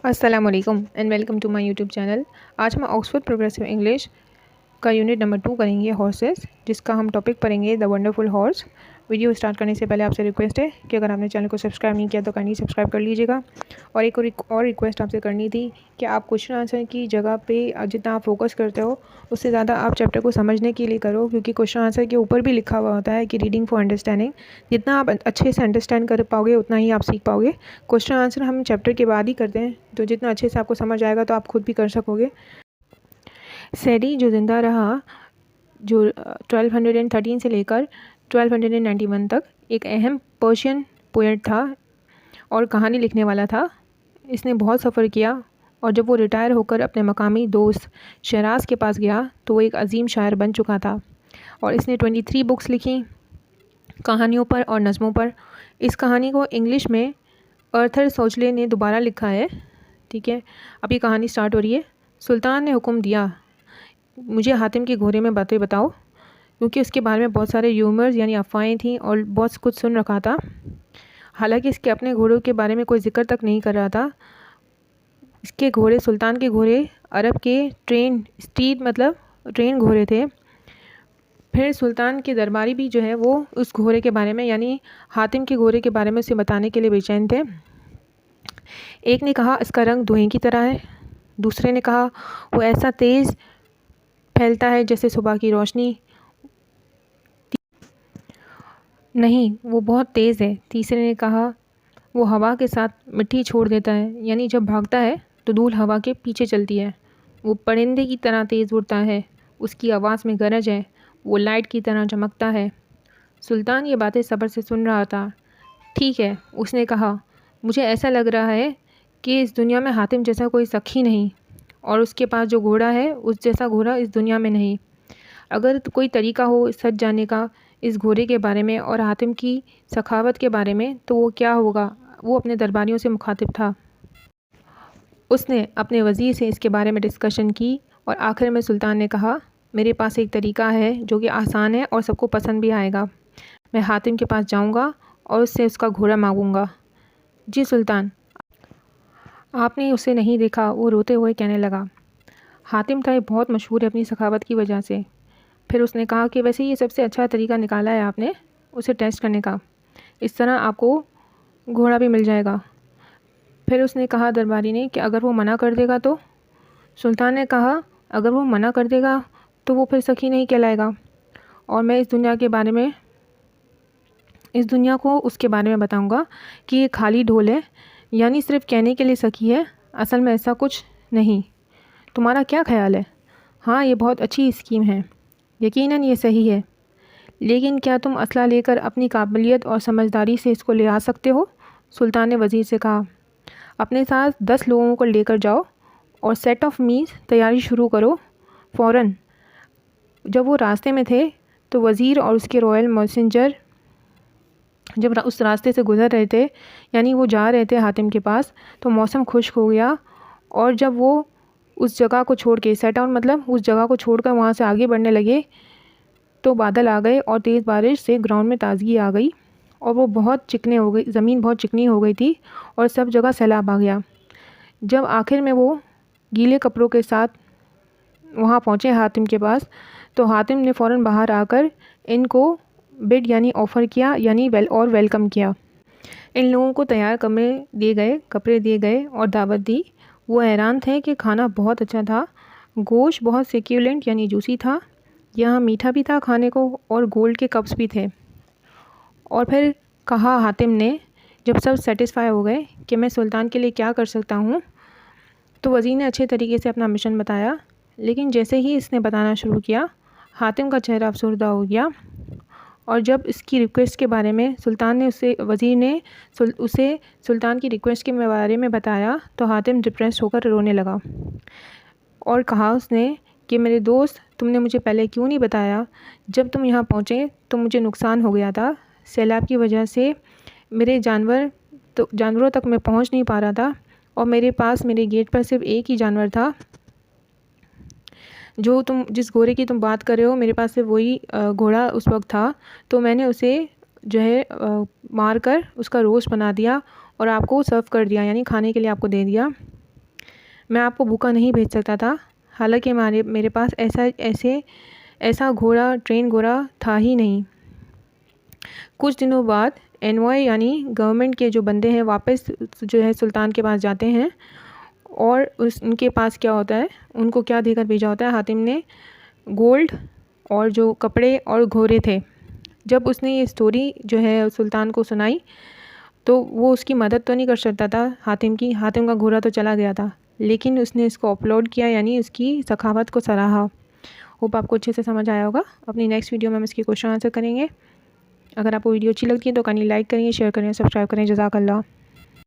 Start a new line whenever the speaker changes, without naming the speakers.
अस्सलामुअलैकुम and welcome to my YouTube channel. आज हम ऑक्सफोर्ड प्रोग्रेसिव इंग्लिश का यूनिट नंबर 2 करेंगे हॉर्सेस, जिसका हम टॉपिक पढ़ेंगे the wonderful horse. Video start करने से पहले आपसे रिक्वेस्ट है कि अगर आपने चैनल को सब्सक्राइब नहीं किया तो काइंडली सब्सक्राइब कर लीजिएगा। और एक और रिक्वेस्ट आपसे करनी थी कि आप क्वेश्चन आंसर की जगह पे जितना आप फोकस करते हो उससे ज़्यादा आप चैप्टर को समझने के लिए करो, क्योंकि क्वेश्चन आंसर के ऊपर भी लिखा हुआ होता है कि रीडिंग फॉर अंडरस्टैंडिंग। जितना आप अच्छे से अंडरस्टैंड कर पाओगे उतना ही आप सीख पाओगे। क्वेश्चन आंसर हम चैप्टर के बाद ही करते हैं, तो जितना अच्छे से आपको समझ आएगा तो आप खुद भी कर सकोगे। सैडी जो ज़िंदा रहा, जो 1213 से लेकर 1291 तक एक अहम पर्शियन पोएट था और कहानी लिखने वाला था। इसने बहुत सफ़र किया और जब वो रिटायर होकर अपने मकामी दोस्त शहराज के पास गया तो वो एक अजीम शायर बन चुका था। और इसने 23 बुक्स लिखी कहानियों पर और नज़मों पर। इस कहानी को इंग्लिश में आर्थर सोचले ने दोबारा लिखा है। ठीक है, अब ये कहानी स्टार्ट हो रही है। सुल्तान ने हुक्म दिया, मुझे हातिम के घोड़े में बातें बताओ, क्योंकि उसके बारे में बहुत सारे र्यूमर्स यानी अफवाहें थीं और बहुत कुछ सुन रखा था। हालांकि इसके अपने घोड़ों के बारे में कोई जिक्र तक नहीं कर रहा था। इसके घोड़े, सुल्तान के घोड़े अरब के ट्रेन घोड़े थे। फिर सुल्तान के दरबारी भी जो है वो उस घोड़े के बारे में यानी हातिम के घोड़े के बारे में उसे बताने के लिए बेचैन थे। एक ने कहा इसका रंग धुएं की तरह है, दूसरे ने कहा वो ऐसा तेज़ फैलता है जैसे सुबह की रोशनी, नहीं वो बहुत तेज़ है। तीसरे ने कहा वो हवा के साथ मिट्टी छोड़ देता है, यानी जब भागता है तो धूल हवा के पीछे चलती है। वो परिंदे की तरह तेज़ उड़ता है, उसकी आवाज़ में गरज है, वो लाइट की तरह चमकता है। सुल्तान ये बातें सब्र से सुन रहा था। ठीक है, उसने कहा, मुझे ऐसा लग रहा है कि इस दुनिया में हातिम जैसा कोई सखी नहीं, और उसके पास जो घोड़ा है उस जैसा घोड़ा इस दुनिया में नहीं। अगर कोई तरीका हो सच जानने का इस घोड़े के बारे में और हातिम की सखावत के बारे में, तो वो क्या होगा। वो अपने दरबारियों से मुखातिब था। उसने अपने वज़ीर से इसके बारे में डिस्कशन की और आखिर में सुल्तान ने कहा, मेरे पास एक तरीका है जो कि आसान है और सबको पसंद भी आएगा। मैं हातिम के पास जाऊंगा और उससे उसका घोड़ा मांगूंगा। जी सुल्तान, आपने उसे नहीं देखा, वो रोते हुए कहने लगा। हातिम था बहुत मशहूर है अपनी सखावत की वजह से। फिर उसने कहा कि वैसे ये सबसे अच्छा तरीका निकाला है आपने उसे टेस्ट करने का, इस तरह आपको घोड़ा भी मिल जाएगा। फिर उसने कहा दरबारी ने कि अगर वो मना कर देगा तो। सुल्तान ने कहा अगर वो मना कर देगा तो वो फिर सखी नहीं कहलाएगा, और मैं इस दुनिया को उसके बारे में बताऊंगा कि ये खाली ढोल है, यानी सिर्फ कहने के लिए सखी है, असल में ऐसा कुछ नहीं। तुम्हारा क्या ख्याल है? हाँ, ये बहुत अच्छी स्कीम है, यकीनन ये सही है, लेकिन क्या तुम असला लेकर अपनी काबिलियत और समझदारी से इसको ले आ सकते हो? सुल्तान ने वज़ीर से कहा, अपने साथ 10 लोगों को लेकर जाओ और सेट ऑफ मीज़ तैयारी शुरू करो फ़ौरन। जब वो रास्ते में थे तो वज़ीर और उसके रॉयल मैसेंजर जब उस रास्ते से गुज़र रहे थे, यानी वो जा रहे थे हातिम के पास, तो मौसम खुश्क हो गया। और जब वो उस जगह को छोड़ के सेट आउट मतलब उस जगह को छोड़कर वहाँ से आगे बढ़ने लगे तो बादल आ गए और तेज़ बारिश से ग्राउंड में ताज़गी आ गई और वो बहुत चिकने हो गई, ज़मीन बहुत चिकनी हो गई थी और सब जगह सैलाब आ गया। जब आखिर में वो गीले कपड़ों के साथ वहाँ पहुँचे हातिम के पास, तो हातिम ने फ़ौरन बाहर आकर इनको बिड यानी ऑफ़र किया, यानी वेलकम किया। इन लोगों को तैयार कपड़े दिए गए और दावत दी। वो हैरान थे कि खाना बहुत अच्छा था, गोश्त बहुत सिक्यूलेंट यानी जूसी था, यहाँ मीठा भी था खाने को और गोल्ड के कप्स भी थे। और फिर कहा हातिम ने, जब सब सेटिस्फाई हो गए कि मैं सुल्तान के लिए क्या कर सकता हूँ, तो वज़ीर ने अच्छे तरीके से अपना मिशन बताया। लेकिन जैसे ही इसने बताना शुरू किया, हातिम का चेहरा अफसरदा हो गया। और जब इसकी रिक्वेस्ट के बारे में वज़ीर ने उसे सुल्तान की रिक्वेस्ट के बारे में बताया, तो हातिम डिप्रेस होकर रोने लगा और कहा उसने कि मेरे दोस्त, तुमने मुझे पहले क्यों नहीं बताया? जब तुम यहाँ पहुँचे तो मुझे नुकसान हो गया था, सैलाब की वजह से मेरे जानवरों तक मैं पहुँच नहीं पा रहा था, और मेरे गेट पर सिर्फ एक ही जानवर था जो जिस घोड़े की तुम बात कर रहे हो, मेरे पास सिर्फ वही घोड़ा उस वक्त था। तो मैंने उसे जो है मार कर उसका रोस्ट बना दिया और आपको सर्व कर दिया, यानी खाने के लिए आपको दे दिया। मैं आपको भूखा नहीं भेज सकता था, हालांकि मेरे पास ऐसा घोड़ा ट्रेन घोड़ा था ही नहीं। कुछ दिनों बाद एनवॉय यानी गवर्नमेंट के जो बंदे हैं वापस जो है सुल्तान के पास जाते हैं, और उनके पास क्या होता है, उनको क्या देकर भेजा होता है, हातिम ने गोल्ड और जो कपड़े और घोड़े थे। जब उसने ये स्टोरी जो है सुल्तान को सुनाई तो वो उसकी मदद तो नहीं कर सकता था हातिम की, हातिम का घोड़ा तो चला गया था, लेकिन उसने इसको अपलोड किया, यानी उसकी सखावत को सराहा। होप आपको अच्छे से समझ आया होगा। अपनी नेक्स्ट वीडियो में हम इसके क्वेश्चन आंसर करेंगे। अगर आपको वीडियो अच्छी लगती है तो काइंडली लाइक करें, शेयर करें, सब्सक्राइब करें। जज़ाकल्लाह।